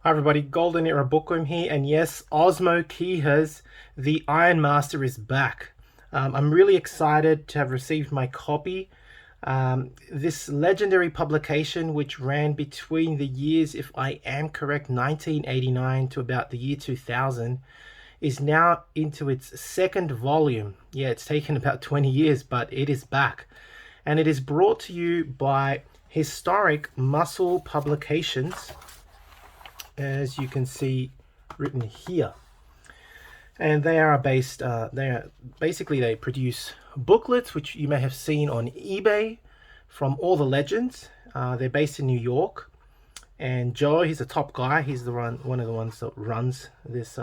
Hi everybody, Golden Era Bookworm here, and yes, Osmo Kiiha's The Ironmaster is back. I'm really excited to have received my copy. This legendary publication, which ran between the years, if I am correct, 1989 to about the year 2000, is now into its second volume. Yeah, it's taken about 20 years, but it is back. And it is brought to you by Historic Muscle Publications, as you can see written here. And they are they produce booklets which you may have seen on eBay from all the legends. They're based in New York, and Joe, he's a top guy. He's one of the ones that runs this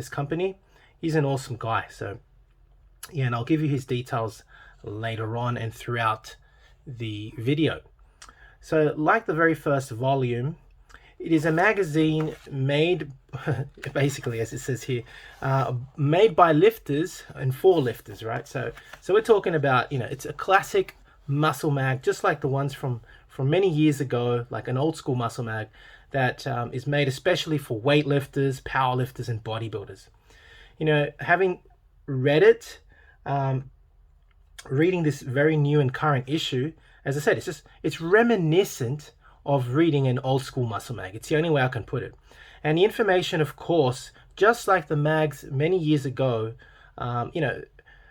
company. He's an awesome guy. So yeah, and I'll give you his details later on and throughout the video. So like the very first volume, it is a magazine made, basically, as it says here, made by lifters and for lifters, right? So we're talking about, it's a classic muscle mag, just like the ones from many years ago, like an old school muscle mag that is made especially for weightlifters, powerlifters, and bodybuilders. Having read it, reading this very new and current issue, as I said, it's reminiscent of reading an old school muscle mag. It's the only way I can put it. And the information, of course, just like the mags many years ago,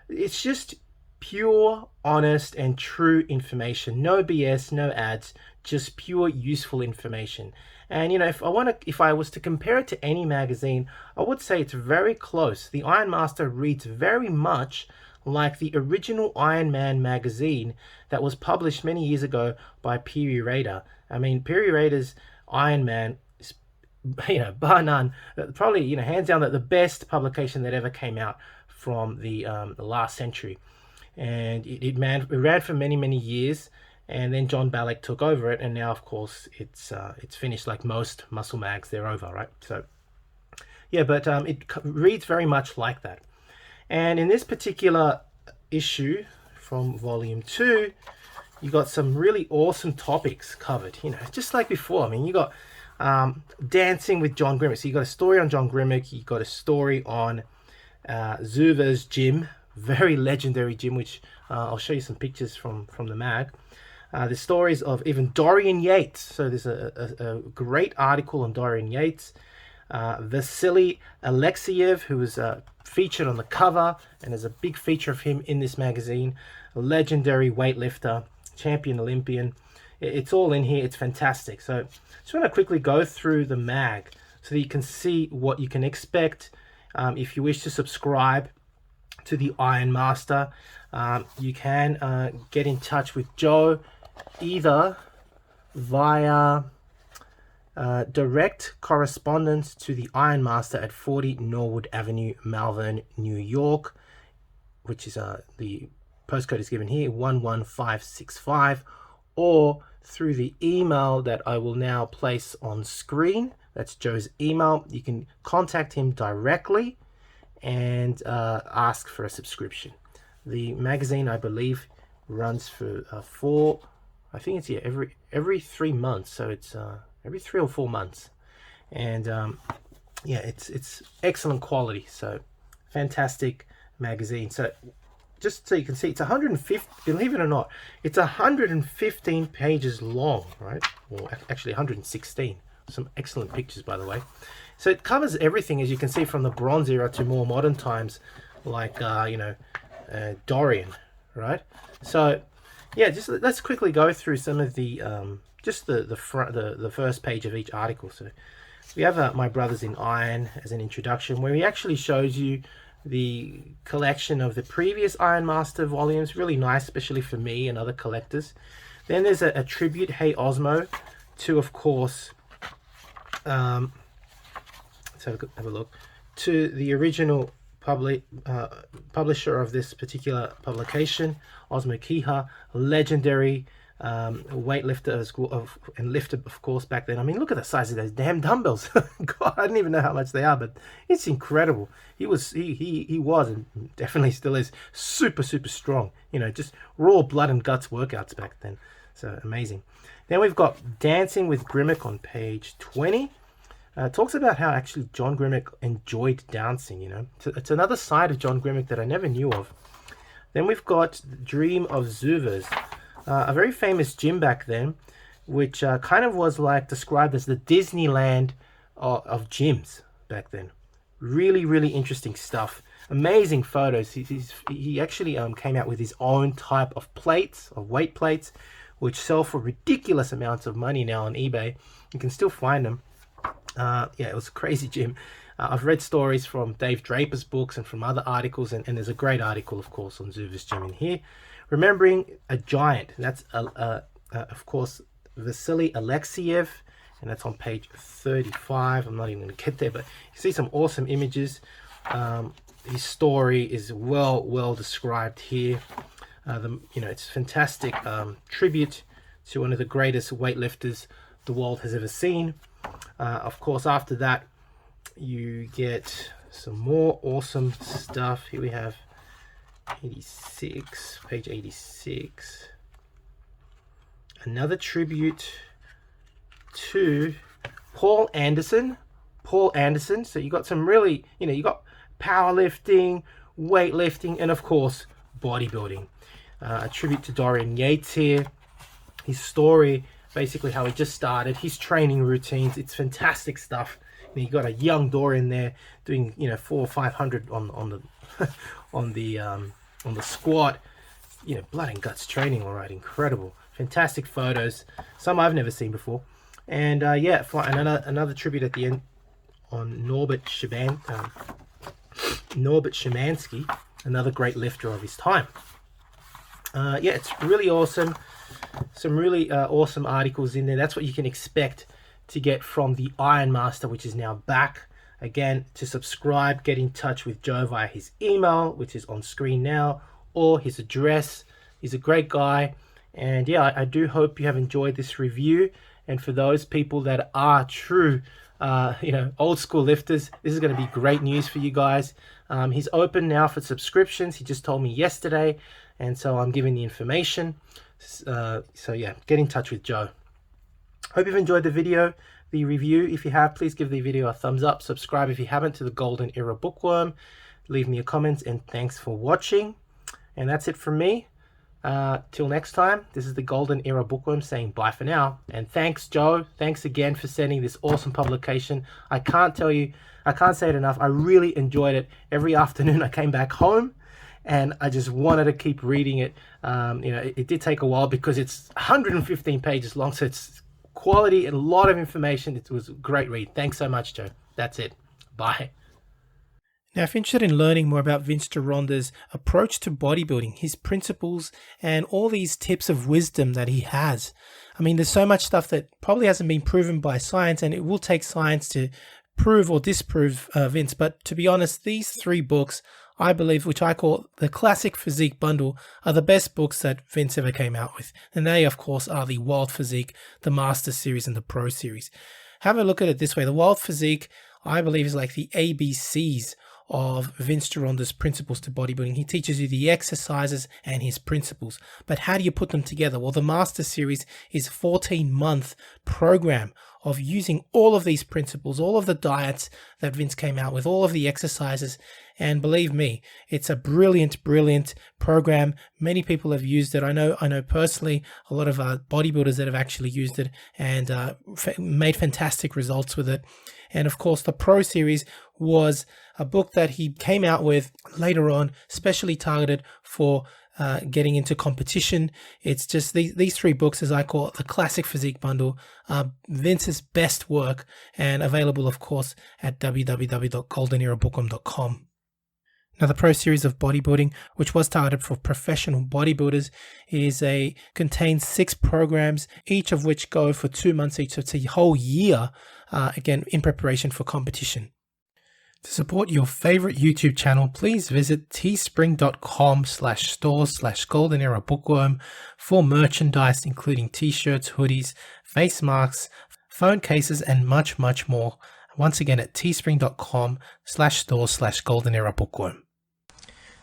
it's just pure, honest, and true information. No BS, no ads, just pure, useful information. And if I was to compare it to any magazine, I would say it's very close. The Ironmaster reads very much like the original Iron Man magazine that was published many years ago by Piri Raider. I mean, Piri Raider's Iron Man is, bar none, probably, hands down, the best publication that ever came out from the last century. And it ran for many, many years, and then John Ballack took over it, and now, of course, it's finished. Like most muscle mags, they're over, right? So, yeah, but it reads very much like that. And in this particular issue from volume 2, you got some really awesome topics covered, just like before. I mean, you got dancing with John Grimace. So you got a story on John Grimace. You got a story on Zuva's gym, very legendary gym, which I'll show you some pictures from the mag. The stories of even Dorian Yates. So there's a great article on Dorian Yates. Vasily Alexiev, who was featured on the cover, and there's a big feature of him in this magazine. A legendary weightlifter, champion Olympian. It's all in here. It's fantastic. So just want to quickly go through the mag so that you can see what you can expect. If you wish to subscribe to the Ironmaster, you can get in touch with Joe either via direct correspondence to the Ironmaster at 40 Norwood Avenue, Malvern, New York, which is the postcode is given here, 11565, or through the email that I will now place on screen. That's Joe's email. You can contact him directly and ask for a subscription. The magazine, I believe, runs for I think it's every 3 months, so it's every 3 or 4 months. And yeah, it's excellent quality. So fantastic magazine. So just so you can see, it's 150, believe it or not, it's 115 pages long, right? Or actually 116. Some excellent pictures, by the way. So it covers everything, as you can see, from the Bronze Era to more modern times, like Dorian, right? So yeah, just let's quickly go through some of the just the first page of each article. So we have My Brothers in Iron as an introduction, where he actually shows you the collection of the previous Ironmaster volumes. Really nice, especially for me and other collectors. Then there's a tribute, Hey Osmo, to, of course, let's have a look, to the original publisher of this particular publication, Osmo Kiiha, legendary weightlifter and lifter, of course, back then. I mean, look at the size of those damn dumbbells. God, I don't even know how much they are, but it's incredible. He was and definitely still is super strong. Just raw blood and guts workouts back then. So amazing. Then we've got Dancing with Grimace on page 20. talks about how actually John Grimmick enjoyed dancing, you know. It's another side of John Grimmick that I never knew of. Then we've got Dream of Zuvers, a very famous gym back then, which kind of was like described as the Disneyland of gyms back then. Really, really interesting stuff. Amazing photos. He actually came out with his own type of plates, of weight plates, which sell for ridiculous amounts of money now on eBay. You can still find them. Yeah, it was a crazy gym. I've read stories from Dave Draper's books and from other articles, and there's a great article, of course, on Zuvers Gym in here. Remembering a Giant. That's, of course, Vasily Alexiev, and that's on page 35. I'm not even going to get there, but you see some awesome images. His story is well described here. It's a fantastic tribute to one of the greatest weightlifters the world has ever seen. Of course, after that, you get some more awesome stuff. Here we have 86, page 86. Another tribute to Paul Anderson. So you got some really, you got powerlifting, weightlifting, and of course, bodybuilding. A tribute to Dorian Yates here. His story, basically how he just started, his training routines. It's fantastic stuff. You got a young Dorian there doing 400 or 500 on the on the squat. Blood and guts training. All right, incredible, fantastic photos. Some I've never seen before. And yeah, another tribute at the end on Norbert Szymanski, another great lifter of his time. Yeah, it's really awesome. Some really awesome articles in there. That's what you can expect to get from the Ironmaster, which is now back. Again, to subscribe, get in touch with Joe via his email, which is on screen now, or his address. He's a great guy. And yeah, I do hope you have enjoyed this review. And for those people that are true, old school lifters, this is going to be great news for you guys. He's open now for subscriptions. He just told me yesterday. And so I'm giving the information. So yeah, get in touch with Joe. Hope you've enjoyed the video, the review. If you have, please give the video a thumbs up. Subscribe if you haven't to the Golden Era Bookworm. Leave me a comment, and thanks for watching. And that's it from me. Till next time, this is the Golden Era Bookworm saying bye for now. And thanks, Joe. Thanks again for sending this awesome publication. I can't say it enough. I really enjoyed it. Every afternoon I came back home and I just wanted to keep reading it. It did take a while because it's 115 pages long, so it's quality and a lot of information. It was a great read. Thanks so much, Joe. That's it. Bye. Now, if you're interested in learning more about Vince Gironda's approach to bodybuilding, his principles, and all these tips of wisdom that he has, I mean, there's so much stuff that probably hasn't been proven by science, and it will take science to prove or disprove Vince. But to be honest, these 3 books, I believe, which I call the Classic Physique Bundle, are the best books that Vince ever came out with. And they, of course, are the Wild Physique, the Master Series, and the Pro Series. Have a look at it this way. The Wild Physique, I believe, is like the ABCs of Vince Gironda's principles to bodybuilding. He teaches you the exercises and his principles. But how do you put them together? Well, the Master Series is a 14-month program of using all of these principles, all of the diets that Vince came out with, all of the exercises. And believe me, it's a brilliant program. Many people have used it. I know personally a lot of bodybuilders that have actually used it and made fantastic results with it. And of course, the Pro Series was a book that he came out with later on, specially targeted for getting into competition. It's just these 3 books, as I call it, the Classic Physique Bundle, Vince's best work, and available, of course, at www.goldenerabookworm.com. Now, the Pro Series of Bodybuilding, which was targeted for professional bodybuilders, contains 6 programs, each of which go for 2 months each. So it's a whole year, again, in preparation for competition. To support your favorite YouTube channel, please visit teespring.com/stores/goldenerabookworm for merchandise, including t-shirts, hoodies, face masks, phone cases, and much more. Once again, at teespring.com/stores/goldenerabookworm.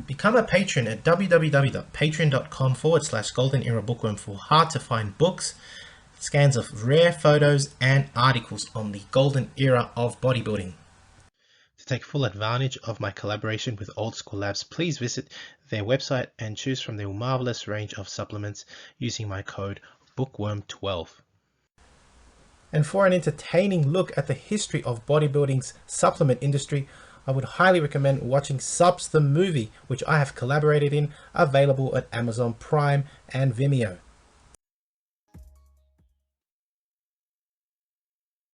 Become a patron at www.patreon.com/goldenerabookworm for hard to find books, scans of rare photos and articles on the golden era of bodybuilding. To take full advantage of my collaboration with Old School Labs, please visit their website and choose from their marvelous range of supplements using my code Bookworm12. And for an entertaining look at the history of bodybuilding's supplement industry, I would highly recommend watching Subs the Movie, which I have collaborated in, available at Amazon Prime and Vimeo.